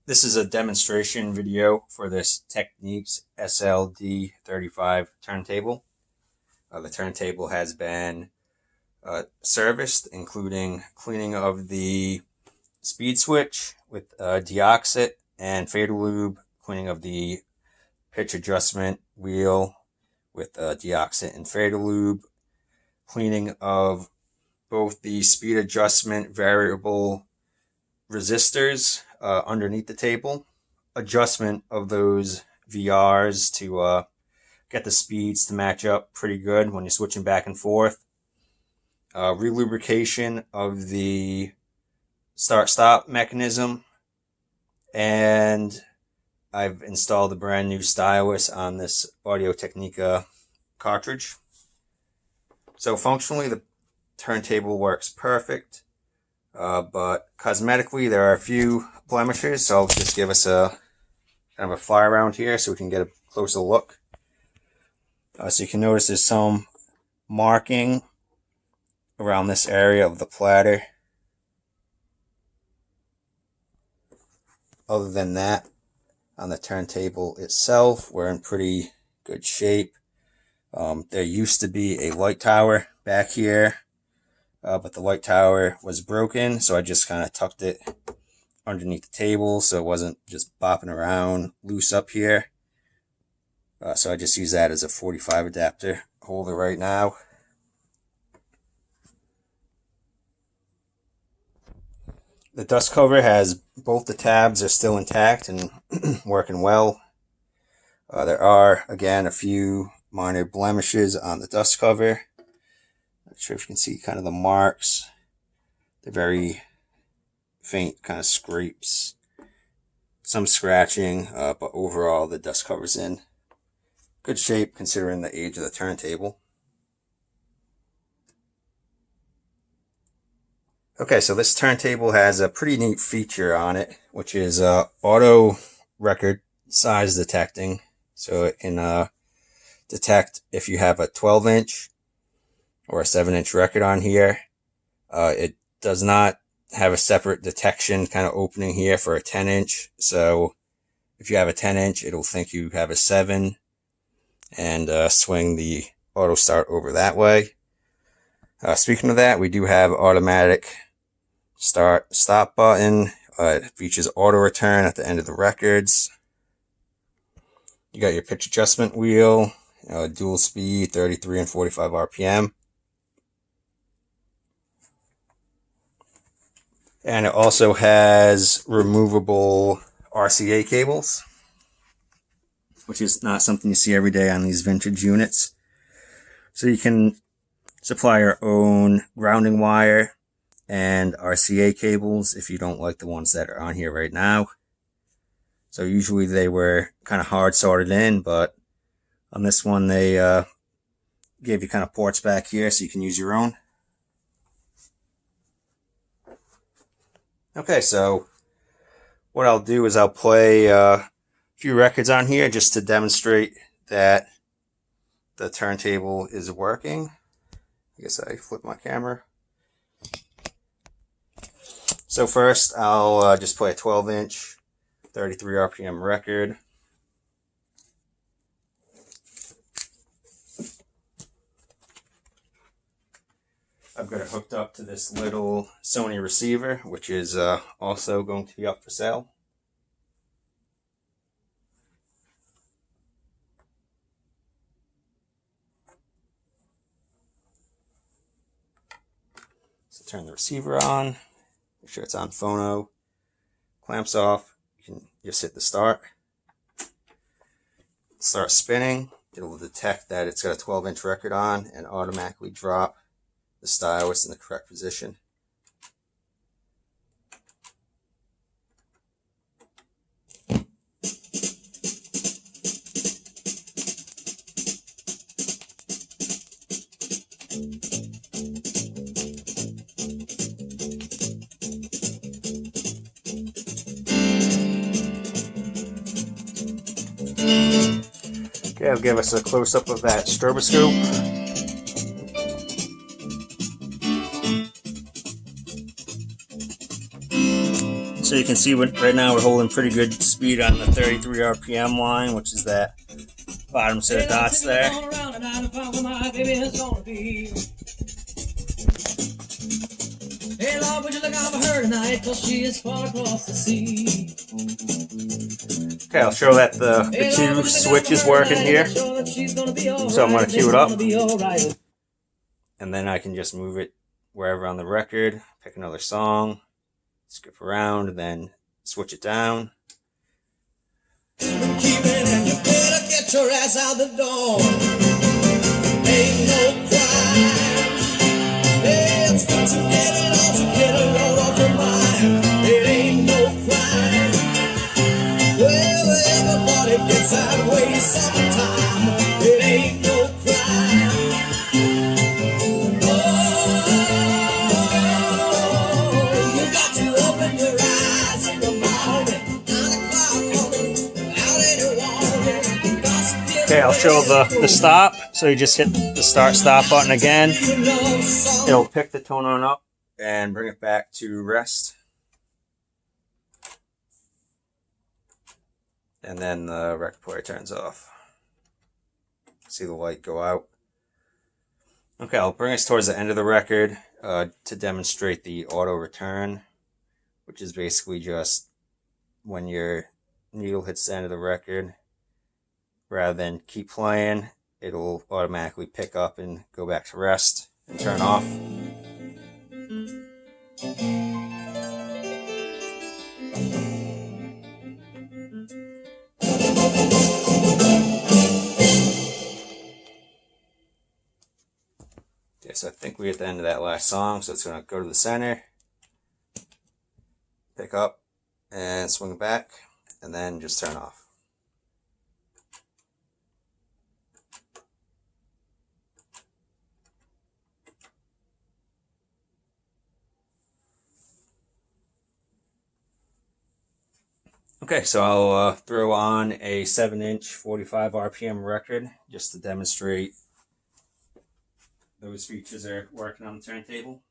This is a demonstration video for this Technics SL-D35 turntable. The turntable has been serviced, including cleaning of the speed switch with deoxit and fader lube, cleaning of the pitch adjustment wheel with deoxit and fader lube, cleaning of both the speed adjustment variable resistors underneath the table, adjustment of those VRs to get the speeds to match up pretty good when you're switching back and forth, relubrication of the start-stop mechanism, and I've installed a brand new stylus on this Audio Technica cartridge. So functionally, the turntable works perfect. But cosmetically, there are a few blemishes, so I'll just give us a kind of a fly around here so we can get a closer look. So you can notice there's some marking around this area of the platter. Other than that, on the turntable itself, we're in pretty good shape. There used to be a light tower back here. But the light tower was broken, so I just kind of tucked it underneath the table so it wasn't just bopping around loose up here. So I just use that as a 45 adapter holder right now. The dust cover has both the tabs are still intact and working well. There are, again, a few minor blemishes on the dust cover. Not sure if you can see kind of the marks. They're very faint kind of scrapes. Some scratching, but overall the dust cover's in good shape considering the age of the turntable. Okay, so this turntable has a pretty neat feature on it, which is auto record size detecting. So it can detect if you have a 12-inch or a 7-inch record on here. It does not have a separate detection kind of opening here for a 10-inch. So if you have a 10-inch, it'll think you have a 7 and swing the auto start over that way. Speaking of that, we do have automatic stop button. It features auto return at the end of the records. You got your pitch adjustment wheel, dual speed, 33 and 45 RPM. And it also has removable RCA cables, which is not something you see every day on these vintage units. So you can supply your own grounding wire and RCA cables if you don't like the ones that are on here right now. So usually they were kind of hard soldered in, but on this one they gave you kind of ports back here so you can use your own. Okay, so what I'll do is I'll play a few records on here just to demonstrate that the turntable is working. I guess I flip my camera. So first I'll just play a 12-inch, 33 RPM record. I've got it hooked up to this little Sony receiver, which is also going to be up for sale. So turn the receiver on, make sure it's on phono, clamps off, you can just hit the start. Start spinning, it'll detect that it's got a 12-inch record on and automatically drop the stylus in the correct position. Okay, I'll give us a close-up of that stroboscope. So you can see right now we're holding pretty good speed on the 33 RPM line, which is that bottom set of dots there. Hey Lord, would you look out for her tonight, 'cause she is far across the sea. Okay, I'll show that the cue switch is working here. So I'm going to cue it up. And then I can just move it wherever on the record, pick another song, skip around, and then switch it down. Keep it and you better get your ass out the door. Ain't no crime. It's got to get it on to get a load off your mind. It ain't no crime. Well, everybody gets that way sometime. It ain't no crime. Oh, you got to open your eyes in the morning. 9 o'clock coming out in the morning. Okay, I'll show the stop. So you just hit the start-stop button again. It'll pick the tone on up and bring it back to rest. And then the record player turns off. See the light go out. Okay, I'll bring us towards the end of the record to demonstrate the auto return, which is basically just when your needle hits the end of the record, rather than keep playing, it'll automatically pick up and go back to rest and turn off. Okay, so I think we're at the end of that last song, so it's going to go to the center, pick up, and swing it back, and then just turn off. Okay, so I'll throw on a 7-inch 45 RPM record just to demonstrate those features are working on the turntable.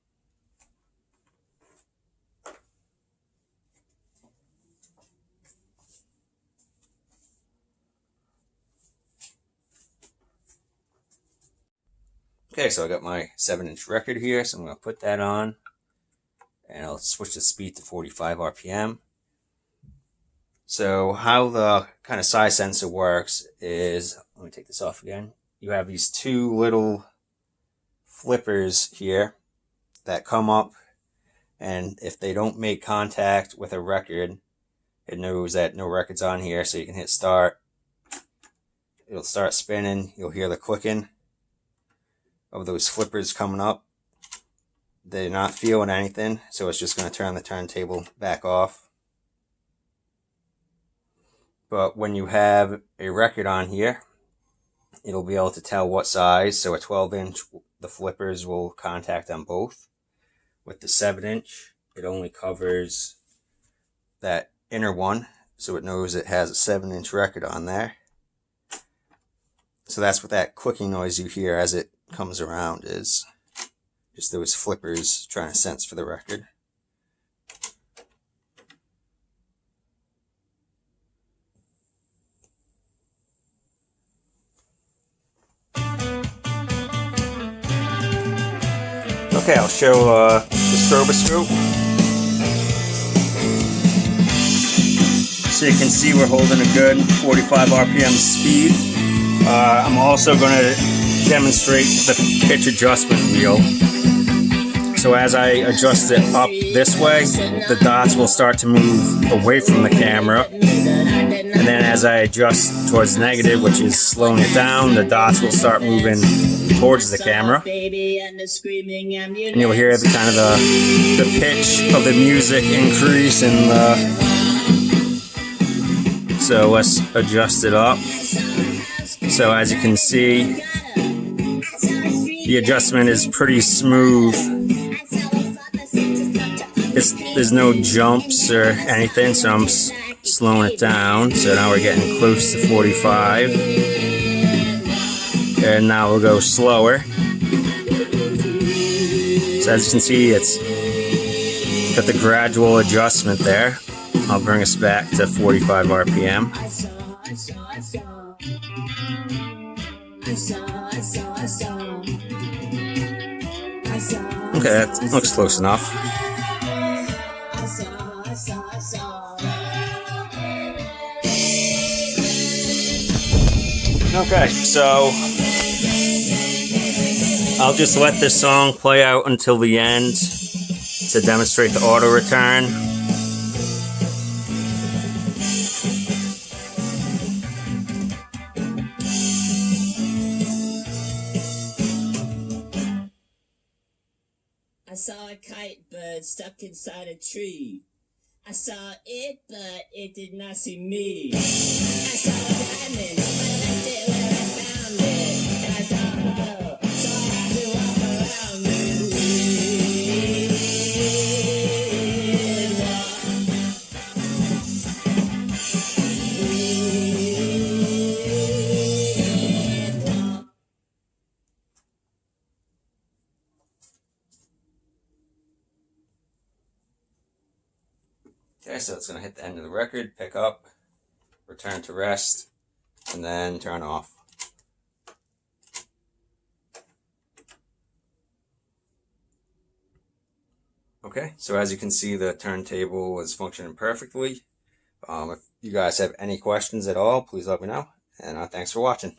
Okay, so I got my 7-inch record here, so I'm going to put that on, and I'll switch the speed to 45 RPM. So how the kind of size sensor works is, let me take this off again. You have these two little flippers here that come up, and if they don't make contact with a record, it knows that no record's on here, so you can hit start. It'll start spinning. You'll hear the clicking of those flippers coming up. They're not feeling anything, so it's just going to turn the turntable back off. But when you have a record on here, it'll be able to tell what size. So a 12-inch, the flippers will contact on both. With the 7-inch, it only covers that inner one, so it knows it has a 7-inch record on there. So that's what that clicking noise you hear as it comes around is. Just those flippers trying to sense for the record. Okay, I'll show the stroboscope. So you can see we're holding a good 45 RPM speed. I'm also going to demonstrate the pitch adjustment wheel. So as I adjust it up this way, the dots will start to move away from the camera. And then as I adjust towards negative, which is slowing it down, the dots will start moving towards the camera. And you'll hear the kind of the pitch of the music increase, and so let's adjust it up. So as you can see, the adjustment is pretty smooth. There's no jumps or anything, so I'm slowing it down. So now we're getting close to 45. And now we'll go slower. So as you can see, it's Got the gradual adjustment there. I'll bring us back to 45 RPM. Okay, that looks close enough. Okay, so I'll just let this song play out until the end to demonstrate the auto return. I saw a kite bird stuck inside a tree. I saw it, but it did not see me. I saw a diamond, but I left it where I found it. And I saw her, so I had to walk around it. Okay, so it's going to hit the end of the record, pick up, return to rest, and then turn off. Okay, so as you can see, the turntable is functioning perfectly. If you guys have any questions at all, please let me know, and thanks for watching.